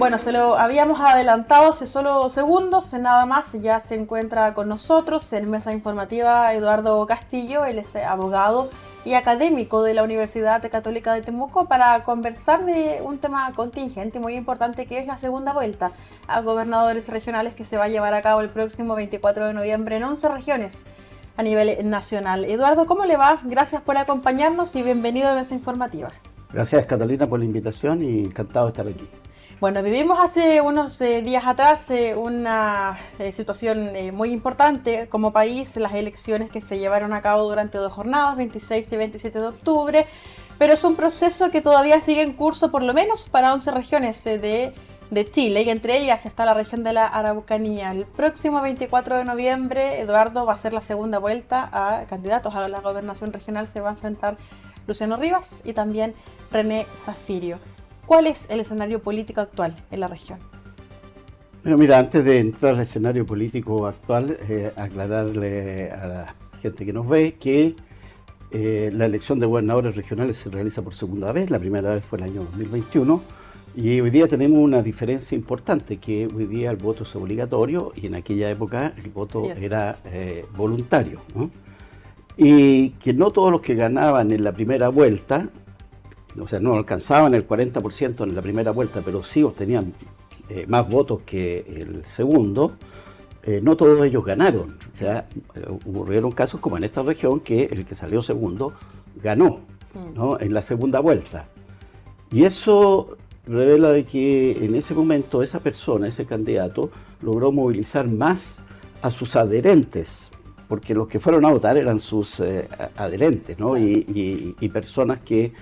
Bueno, se lo habíamos adelantado hace solo segundos, nada más, ya se encuentra con nosotros en mesa informativa Eduardo Castillo, él es abogado y académico de la Universidad Católica de Temuco para conversar de un tema contingente muy importante que es la segunda vuelta a gobernadores regionales que se va a llevar a cabo el próximo 24 de noviembre en 11 regiones a nivel nacional. Eduardo, ¿cómo le va? Gracias por acompañarnos y bienvenido a mesa informativa. Gracias, Catalina, por la invitación y encantado de estar aquí. Bueno, vivimos hace unos días atrás una situación muy importante como país, las elecciones que se llevaron a cabo durante 2 jornadas, 26 y 27 de octubre, pero es un proceso que todavía sigue en curso por lo menos para 11 regiones de Chile, y entre ellas está la región de la Araucanía. El próximo 24 de noviembre, Eduardo, va a ser la segunda vuelta a candidatos a la gobernación regional. Se va a enfrentar Luciano Rivas y también René Zafirio. ¿Cuál es el escenario político actual en la región? Bueno, mira, antes de entrar al escenario político actual, aclararle a la gente que nos ve que la elección de gobernadores regionales se realiza por segunda vez. La primera vez fue el año 2021 y hoy día tenemos una diferencia importante, que hoy día el voto es obligatorio y en aquella época el voto era voluntario, ¿no? Y que no todos los que ganaban en la primera vuelta, o sea, no alcanzaban el 40% en la primera vuelta, pero sí obtenían más votos que el segundo, no todos ellos ganaron. O sea, ocurrieron casos como en esta región, que el que salió segundo ganó, ¿no?, en la segunda vuelta. Y eso revela de que en ese momento esa persona, ese candidato, logró movilizar más a sus adherentes, porque los que fueron a votar eran sus adherentes, ¿no? Y personas que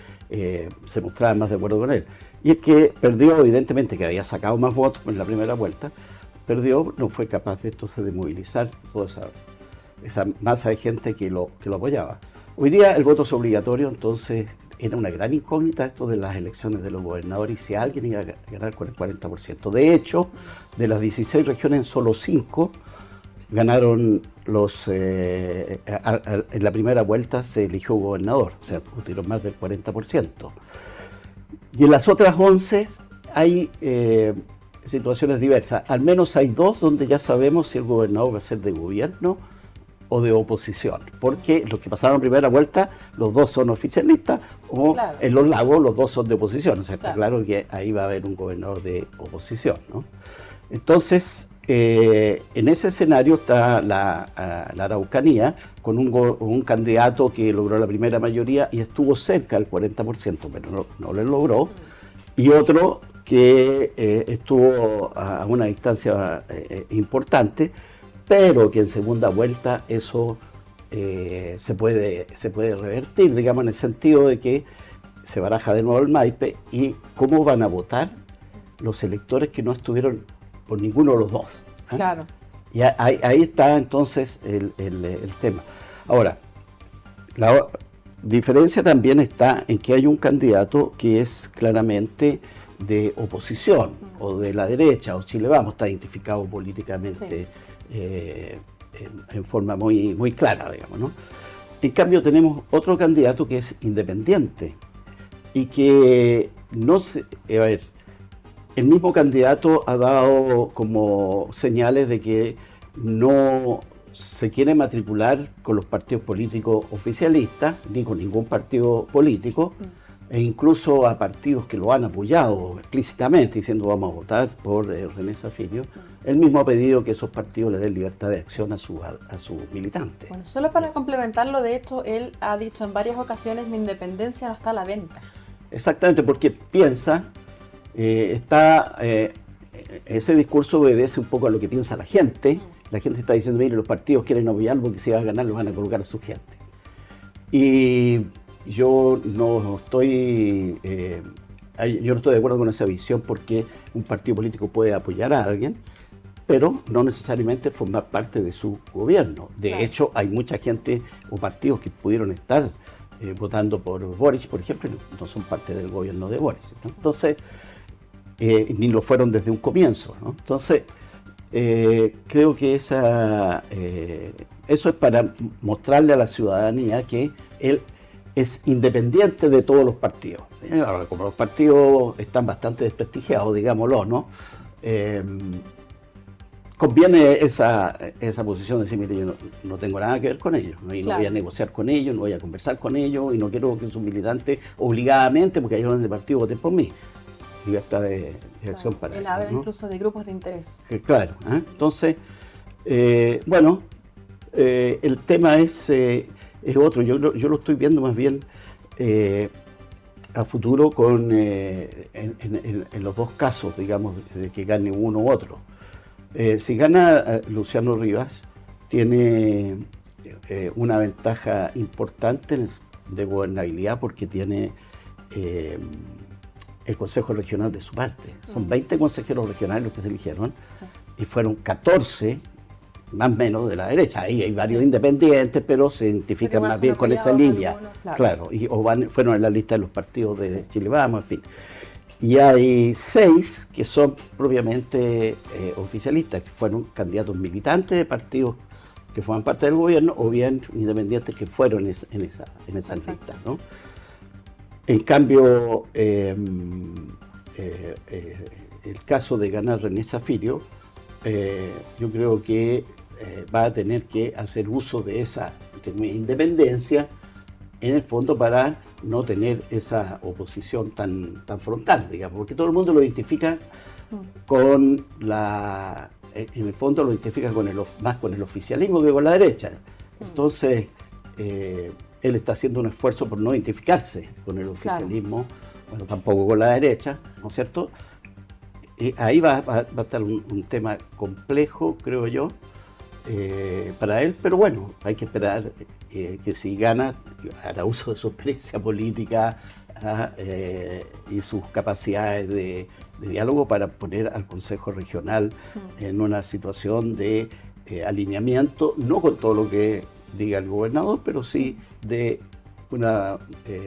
se mostraban más de acuerdo con él. Y es que perdió, evidentemente, que había sacado más votos en la primera vuelta, perdió, no fue capaz de entonces de movilizar toda esa masa de gente que lo apoyaba. Hoy día el voto es obligatorio, entonces era una gran incógnita esto de las elecciones de los gobernadores y si alguien iba a ganar con el 40%. De hecho, de las 16 regiones, solo 5 ganaron en la primera vuelta se eligió gobernador, o sea, obtuvieron más del 40%. Y en las otras 11 hay situaciones diversas. Al menos hay 2 donde ya sabemos si el gobernador va a ser de gobierno o de oposición, porque los que pasaron en primera vuelta, los 2 son oficialistas, o claro, en Los Lagos los 2 son de oposición, o sea, está claro que ahí va a haber un gobernador de oposición, ¿no? Entonces, en ese escenario está la Araucanía, con un candidato que logró la primera mayoría y estuvo cerca del 40%, pero no lo logró, y otro que estuvo a una distancia importante, pero que en segunda vuelta eso se puede revertir, digamos, en el sentido de que se baraja de nuevo el Maipe. ¿Y cómo van a votar los electores que no estuvieron por ninguno de los 2? Claro. Y ahí está entonces el tema. Ahora, la diferencia también está en que hay un candidato que es claramente de oposición, o de la derecha, o Chile Vamos, está identificado políticamente, en forma muy clara, digamos, ¿no? En cambio tenemos otro candidato que es independiente y que no se... A ver, el mismo candidato ha dado como señales de que no se quiere matricular con los partidos políticos oficialistas, ni con ningún partido político, e incluso a partidos que lo han apoyado explícitamente, diciendo vamos a votar por René Zafirio. Él mismo ha pedido que esos partidos le den libertad de acción a sus militantes. Bueno, solo para complementarlo, de hecho, él ha dicho en varias ocasiones: mi independencia no está a la venta. Exactamente, porque piensa... ese discurso obedece un poco a lo que piensa la gente. La gente está diciendo, mire, los partidos quieren apoyarlo porque si va a ganar lo van a colocar a su gente. Y yo no estoy de acuerdo con esa visión, porque un partido político puede apoyar a alguien, pero no necesariamente formar parte de su gobierno. De hecho, hay mucha gente o partidos que pudieron estar votando por Boric, por ejemplo, y no son parte del gobierno de Boric, ¿no? Entonces, ni lo fueron desde un comienzo, ¿no? Entonces, creo que eso es para mostrarle a la ciudadanía que él es independiente de todos los partidos. Ahora, como los partidos están bastante desprestigiados, digámoslo, ¿no? Conviene esa posición de decir, mire, yo no tengo nada que ver con ellos, ¿no? Y no voy a negociar con ellos, no voy a conversar con ellos, y no quiero que sus militantes obligadamente, porque ellos en el partido voten por mí. Libertad de acción para él ellos, habla ¿no? incluso de grupos de interés. Claro, ¿eh? Entonces, bueno, el tema es otro. Yo lo estoy viendo más bien a futuro en los dos casos, digamos, de que gane uno u otro. Si gana Luciano Rivas, tiene una ventaja importante de gobernabilidad porque tiene el Consejo Regional de su parte. Son 20 consejeros regionales los que se eligieron, sí, y fueron 14 más o menos de la derecha. Ahí hay varios, sí, independientes, pero se identifican más bien con esa línea. Algunos, claro, fueron en la lista de los partidos de, sí, Chile Vamos, en fin. Y hay 6 que son propiamente oficialistas, que fueron candidatos militantes de partidos que forman parte del gobierno, o bien independientes que fueron en esa lista, ¿no? En cambio, el caso de ganar René Zaffirio, yo creo que va a tener que hacer uso de esa independencia, en el fondo, para no tener esa oposición tan frontal, digamos, porque todo el mundo lo identifica con en el fondo lo identifica más con el oficialismo que con la derecha. Entonces, él está haciendo un esfuerzo por no identificarse con el oficialismo, claro, bueno, tampoco con la derecha, ¿no es cierto? Y ahí va a estar un tema complejo, creo yo, para él, pero bueno, hay que esperar que si gana, hará uso de su experiencia política y sus capacidades de diálogo para poner al Consejo Regional en una situación de alineamiento, no con todo lo que diga el gobernador, pero sí de una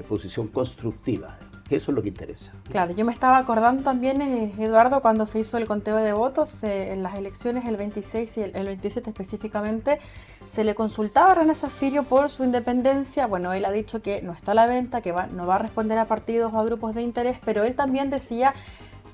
posición constructiva. Eso es lo que interesa. Claro, yo me estaba acordando también, Eduardo, cuando se hizo el conteo de votos en las elecciones, el 26 y el 27 específicamente, se le consultaba a René Zaffirio por su independencia. Bueno, él ha dicho que no está a la venta, que no va a responder a partidos o a grupos de interés, pero él también decía,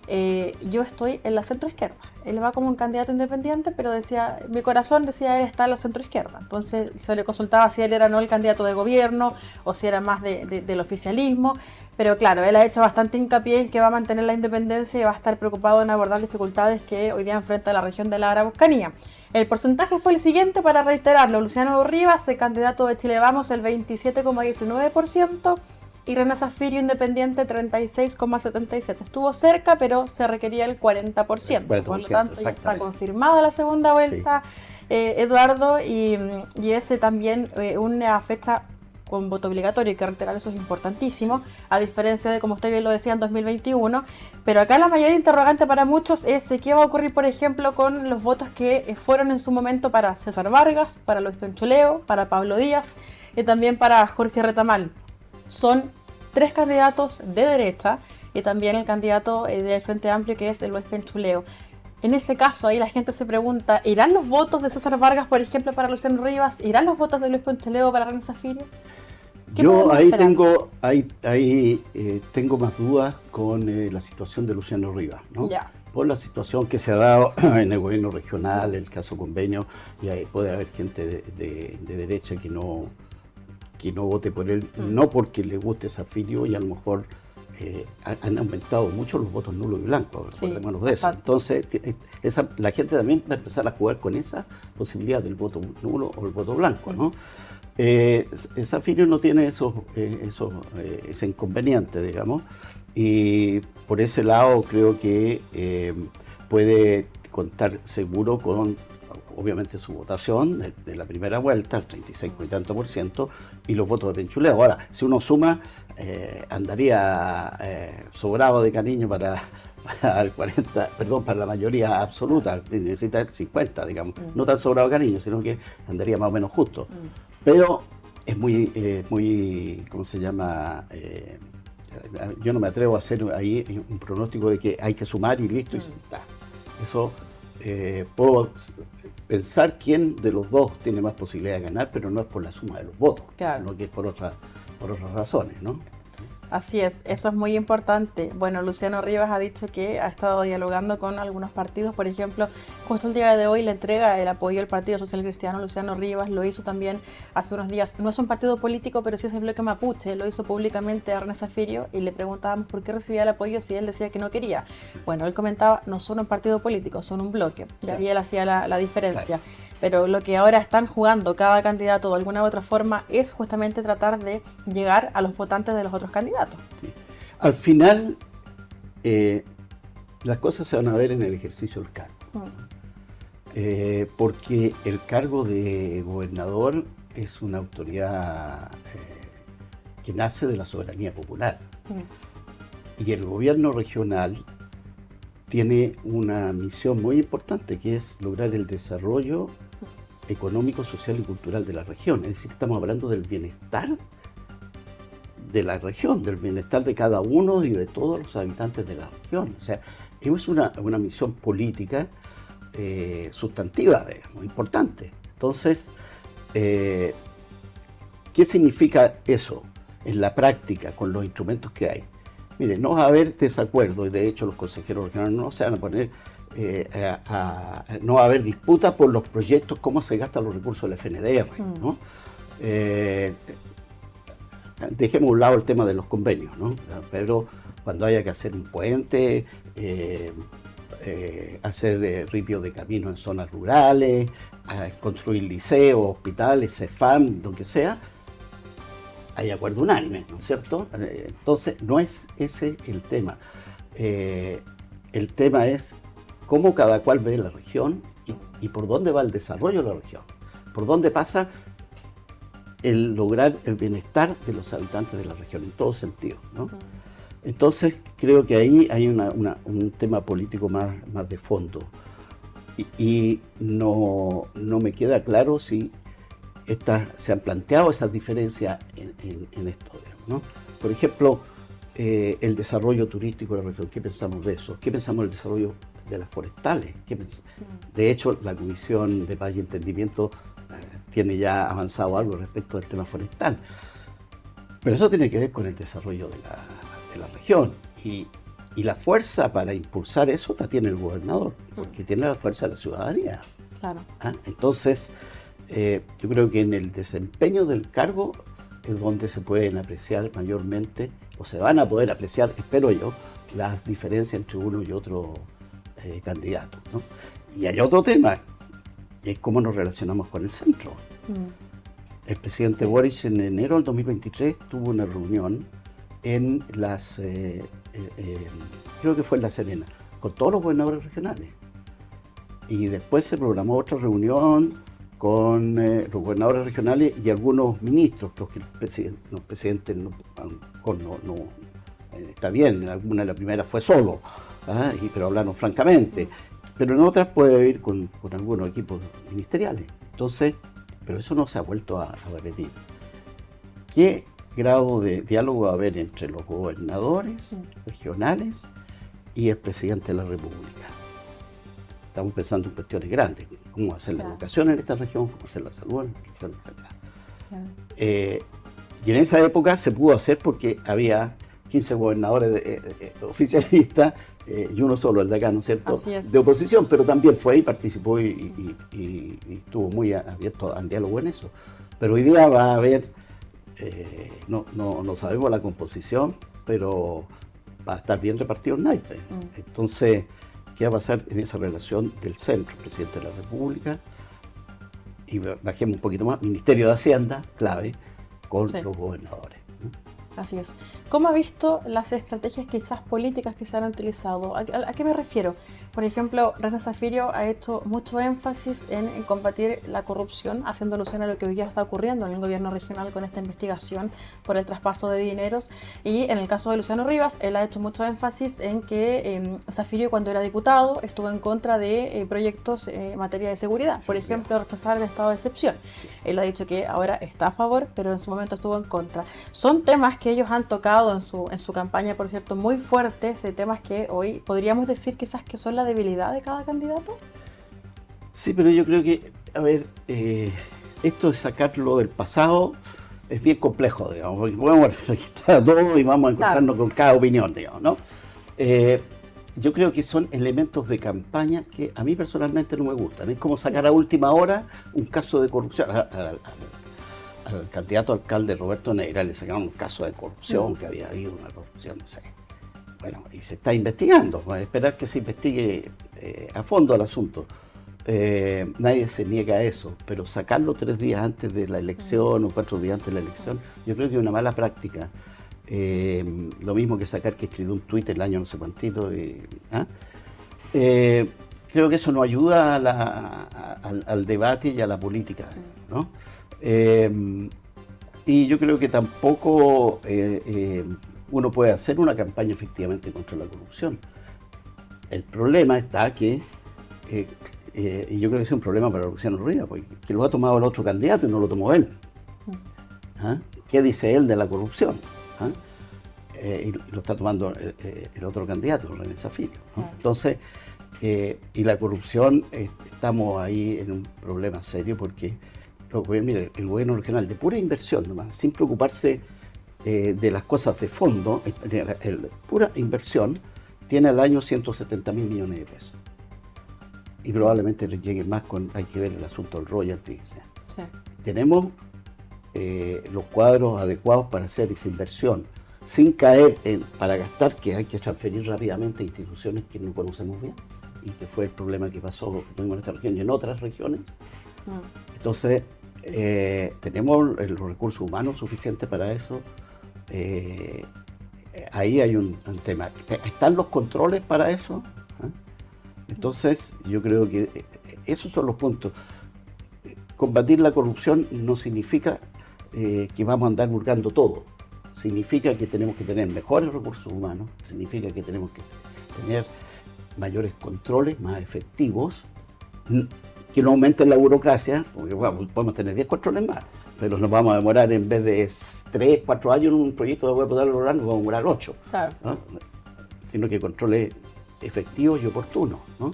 yo estoy en la centroizquierda. Él va como un candidato independiente, pero decía, mi corazón decía, él está en la centroizquierda. Entonces se le consultaba si él era no el candidato de gobierno o si era más del oficialismo. Pero claro, él ha hecho bastante hincapié en que va a mantener la independencia y va a estar preocupado en abordar dificultades que hoy día enfrenta la región de la Araucanía. El porcentaje fue el siguiente, para reiterarlo: Luciano Rivas, el candidato de Chile Vamos, el 27,19%, y René Zaffirio, independiente, 36,77%. Estuvo cerca, pero se requería el 40%. Por lo tanto, ya está confirmada la segunda vuelta, sí, Eduardo, y ese también una fecha con voto obligatorio, hay que reiterar, eso es importantísimo, a diferencia de, como usted bien lo decía, en 2021. Pero acá la mayor interrogante para muchos es qué va a ocurrir, por ejemplo, con los votos que fueron en su momento para César Vargas, para Luis Penchuleo, para Pablo Díaz y también para Jorge Retamal. Son 3 candidatos de derecha y también el candidato del Frente Amplio, que es Luis Penchuleo. En ese caso, ahí la gente se pregunta, ¿irán los votos de César Vargas, por ejemplo, para Luciano Rivas? ¿Irán los votos de Luis Penchuleo para René Zaffirio? Yo ahí tengo más dudas con la situación de Luciano Rivas, ¿no? Ya. Por la situación que se ha dado en el gobierno regional, el caso convenio, y ahí puede haber gente de derecha que no vote por él, no porque le guste Zaffirio, y a lo mejor han aumentado mucho los votos nulos y blancos, sí, por de eso. Entonces, la gente también va a empezar a jugar con esa posibilidad del voto nulo o el voto blanco, ¿no? Zaffirio no tiene ese inconveniente, digamos, y por ese lado creo que puede contar seguro con, obviamente, su votación de la primera vuelta, el 36 y tanto %, y los votos de Penchuleo. Ahora, si uno suma, andaría sobrado de cariño para el 40, perdón, para la mayoría absoluta, necesita el 50, digamos, no tan sobrado de cariño, sino que andaría más o menos justo. Pero es muy, ¿cómo se llama? Yo no me atrevo a hacer ahí un pronóstico de que hay que sumar y listo. Eso puedo pensar quién de los dos tiene más posibilidad de ganar, pero no es por la suma de los votos, claro, sino que es por otras razones, ¿no? Así es, eso es muy importante. Bueno, Luciano Rivas ha dicho que ha estado dialogando con algunos partidos, por ejemplo, justo el día de hoy le entrega el apoyo al Partido Social Cristiano. Luciano Rivas lo hizo también hace unos días, no es un partido político, pero sí es el bloque mapuche, lo hizo públicamente a René Zaffirio y le preguntábamos por qué recibía el apoyo si él decía que no quería. Bueno, él comentaba, no son un partido político, son un bloque, y ahí él hacía la diferencia. Pero lo que ahora están jugando cada candidato de alguna u otra forma es justamente tratar de llegar a los votantes de los otros candidatos. Sí. Al final, las cosas se van a ver en el ejercicio del cargo. Porque el cargo de gobernador es una autoridad que nace de la soberanía popular. Y el gobierno regional tiene una misión muy importante, que es lograr el desarrollo económico, social y cultural de la región. Es decir, estamos hablando del bienestar de la región, del bienestar de cada uno y de todos los habitantes de la región. O sea, es una misión política sustantiva, digamos, importante. Entonces, ¿qué significa eso en la práctica con los instrumentos que hay? Mire, no va a haber desacuerdo, y de hecho los consejeros regionales no se van a poner, no va a haber disputa por los proyectos, cómo se gastan los recursos del FNDR, ¿no? Dejemos a un lado el tema de los convenios, ¿no? Pero cuando haya que hacer un puente, hacer ripio de camino en zonas rurales, construir liceos, hospitales, CEFAM, lo que sea, hay acuerdo unánime, ¿no es cierto? Entonces, no es ese el tema. El tema es cómo cada cual ve la región y por dónde va el desarrollo de la región, por dónde pasa el lograr el bienestar de los habitantes de la región, en todo sentido, ¿no? Entonces, creo que ahí hay un tema político más de fondo. Y no me queda claro si se han planteado esas diferencias en esto, ¿no? Por ejemplo, el desarrollo turístico de la región, ¿qué pensamos de eso? ¿Qué pensamos del desarrollo de las forestales? De hecho, la Comisión de Paz y Entendimiento tiene ya avanzado algo respecto del tema forestal. Pero eso tiene que ver con el desarrollo de la región. Y la fuerza para impulsar eso la tiene el gobernador, porque tiene la fuerza de la ciudadanía. Claro. Entonces, yo creo que en el desempeño del cargo es donde se pueden apreciar mayormente, o se van a poder apreciar, espero yo, las diferencias entre uno y otro candidato, ¿no? Y hay otro tema, es cómo nos relacionamos con el centro. El presidente Boric en enero del 2023 tuvo una reunión en creo que fue en La Serena, con todos los gobernadores regionales. Y después se programó otra reunión con los gobernadores regionales y algunos ministros, los presidentes está bien, en alguna de las primeras fue solo, pero hablaron francamente, pero en otras puede ir con algunos equipos ministeriales. Entonces, pero eso no se ha vuelto a repetir. ¿Qué grado de diálogo va a haber entre los gobernadores regionales y el presidente de la República? Estamos pensando en cuestiones grandes, cómo hacer la educación en esta región, cómo hacer la salud en la región, etc. Y en esa época se pudo hacer porque había 15 gobernadores oficialistas y uno solo, el de acá, ¿no es cierto?, de oposición, pero también fue y participó y estuvo muy abierto al diálogo en eso. Pero hoy día va a haber, no sabemos la composición, pero va a estar bien repartido el naipe. Entonces, ¿qué va a pasar en esa relación del centro, presidente de la República? Y bajemos un poquito más, Ministerio de Hacienda, clave, con los gobernadores. Así es. ¿Cómo ha visto las estrategias quizás políticas que se han utilizado? ¿A qué me refiero? Por ejemplo, René Zaffirio ha hecho mucho énfasis en combatir la corrupción, haciendo alusión a lo que hoy día está ocurriendo en el gobierno regional con esta investigación por el traspaso de dineros. Y en el caso de Luciano Rivas, él ha hecho mucho énfasis en que Zaffirio, cuando era diputado, estuvo en contra de proyectos en materia de seguridad. Por ejemplo, rechazar el estado de excepción. Él ha dicho que ahora está a favor, pero en su momento estuvo en contra. Son temas que ellos han tocado en su campaña, por cierto, muy fuertes, temas que hoy podríamos decir quizás que son la debilidad de cada candidato. Sí, pero yo creo que, a ver, esto de sacarlo del pasado es bien complejo, digamos, porque podemos registrar todo y vamos a encontrarnos con cada opinión, digamos, ¿no? Yo creo que son elementos de campaña que a mí personalmente no me gustan. Es como sacar a última hora un caso de corrupción. Al candidato alcalde Roberto Neira le sacaron un caso de corrupción, que había habido una corrupción, no sé. Bueno, y se está investigando, vamos a esperar que se investigue a fondo el asunto. Nadie se niega a eso, pero sacarlo 3 días antes de la elección o 4 días antes de la elección, yo creo que es una mala práctica. Lo mismo que sacar que escribió un tuit el año no sé cuántito. Creo que eso no ayuda al debate y a la política, ¿no? Y yo creo que tampoco uno puede hacer una campaña efectivamente contra la corrupción. El problema está que, y yo creo que es un problema para Luciano Rivas, porque que lo ha tomado el otro candidato y no lo tomó él. ¿Qué dice él de la corrupción? Y lo está tomando el otro candidato, René Zafiro, ¿no? Entonces, y la corrupción, estamos ahí en un problema serio porque mire, el gobierno regional de pura inversión nomás, sin preocuparse de las cosas de fondo, pura inversión, tiene al año 170.000 millones de pesos. Y probablemente le llegue más hay que ver el asunto del royalty. Sí. Tenemos los cuadros adecuados para hacer esa inversión, sin caer para gastar, que hay que transferir rápidamente a instituciones que no conocemos bien, y que fue el problema que pasó en esta región y en otras regiones. Entonces, tenemos los recursos humanos suficientes para eso. Ahí hay un tema. ¿Están los controles para eso? Entonces, yo creo que esos son los puntos. Combatir la corrupción no significa que vamos a andar buscando todo. Significa que tenemos que tener mejores recursos humanos, significa que tenemos que tener mayores controles más efectivos, que no aumenten la burocracia, porque bueno, podemos tener 10 controles más, pero nos vamos a demorar, en vez de 3, 4 años en un proyecto de agua potable rural, nos vamos a demorar 8. Claro. ¿No? Sino que controles efectivos y oportunos, ¿no?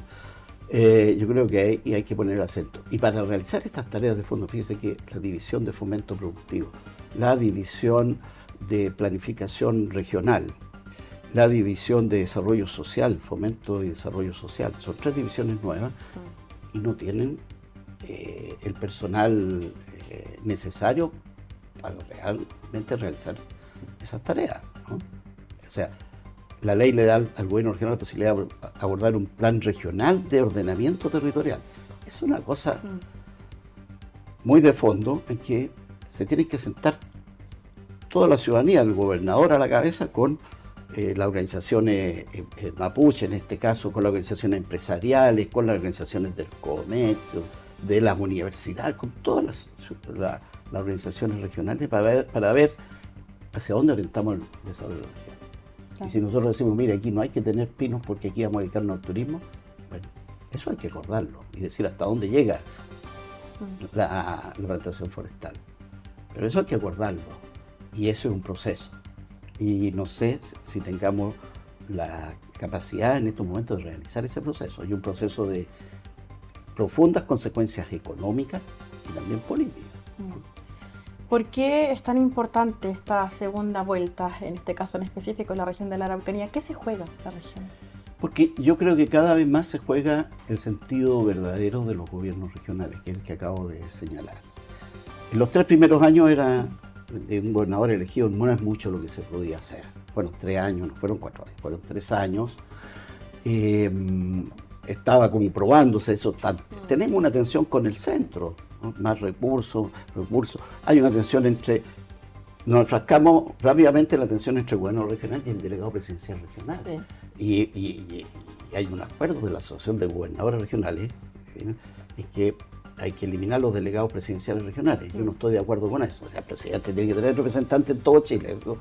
Yo creo que ahí hay que poner el acento. Y para realizar estas tareas de fondo, fíjese que la división de fomento productivo, la división de planificación regional, la división de desarrollo social, fomento y desarrollo social, son 3 divisiones nuevas y no tienen el personal necesario para realmente realizar esas tareas, ¿no? O sea, la ley le da al gobierno regional la posibilidad de abordar un plan regional de ordenamiento territorial. Es una cosa muy de fondo en que se tienen que sentar toda la ciudadanía, el gobernador a la cabeza, con las organizaciones mapuche, en este caso, con las organizaciones empresariales, con las organizaciones del comercio, de las universidades, con todas las organizaciones regionales para ver hacia dónde orientamos el desarrollo de la región. Claro. Y si nosotros decimos, mire, aquí no hay que tener pinos porque aquí vamos a dedicarnos al turismo, bueno, eso hay que acordarlo y decir hasta dónde llega la plantación forestal. Pero eso hay que acordarlo y eso es un proceso. Y no sé si tengamos la capacidad en estos momentos de realizar ese proceso. Hay un proceso de profundas consecuencias económicas y también políticas. ¿Por qué es tan importante esta segunda vuelta, en este caso en específico en la región de la Araucanía? ¿Qué se juega en la región? Porque yo creo que cada vez más se juega el sentido verdadero de los gobiernos regionales, que es el que acabo de señalar. En los 3 primeros años era de un gobernador elegido, no es mucho lo que se podía hacer. Fueron 3 años, no fueron 4 años, fueron 3 años. Estaba como probándose eso. Tenemos una tensión con el centro, ¿no? Más recursos. Hay una tensión nos enfrascamos rápidamente en la tensión entre el gobierno regional y el delegado presidencial regional. Sí. Y hay un acuerdo de la Asociación de Gobernadores Regionales en que hay que eliminar los delegados presidenciales regionales. Yo no estoy de acuerdo con eso. O sea, el presidente tiene que tener representantes en todo Chile. Eso,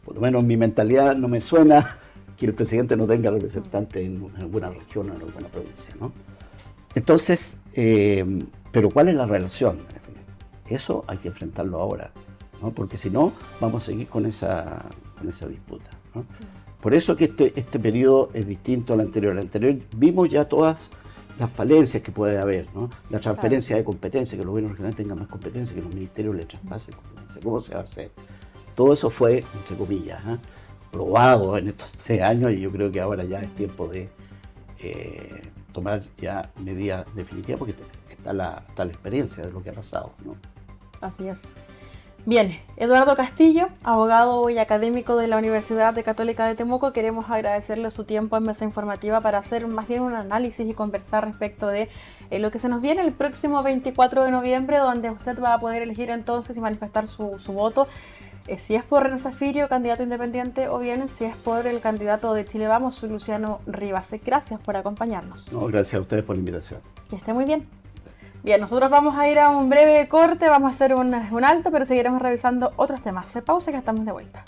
por lo menos en mi mentalidad no me suena que el presidente no tenga representante en alguna región o en alguna provincia, ¿no? Entonces, pero ¿cuál es la relación? Eso hay que enfrentarlo ahora, ¿no? Porque si no, vamos a seguir con esa disputa, ¿no? Por eso que este periodo es distinto al anterior. El anterior vimos ya todas las falencias que puede haber, ¿no? La transferencia de competencias, que los gobiernos regionales tengan más competencias, que los ministerios le traspasen competencias. ¿Cómo se va a hacer? Todo eso fue, entre comillas, probado en estos 3 años, y yo creo que ahora ya es tiempo de tomar ya medidas definitivas, porque está la experiencia de lo que ha pasado, ¿no? Así es. Bien, Eduardo Castillo, abogado y académico de la Universidad Católica de Temuco, queremos agradecerle su tiempo en Mesa Informativa para hacer más bien un análisis y conversar respecto de lo que se nos viene el próximo 24 de noviembre, donde usted va a poder elegir entonces y manifestar su voto, si es por René Zafirio, candidato independiente, o bien si es por el candidato de Chile Vamos, Luciano Rivas. Gracias por acompañarnos. No, gracias a ustedes por la invitación. Que esté muy bien. Bien, nosotros vamos a ir a un breve corte, vamos a hacer un alto, pero seguiremos revisando otros temas. Se pausa, que estamos de vuelta.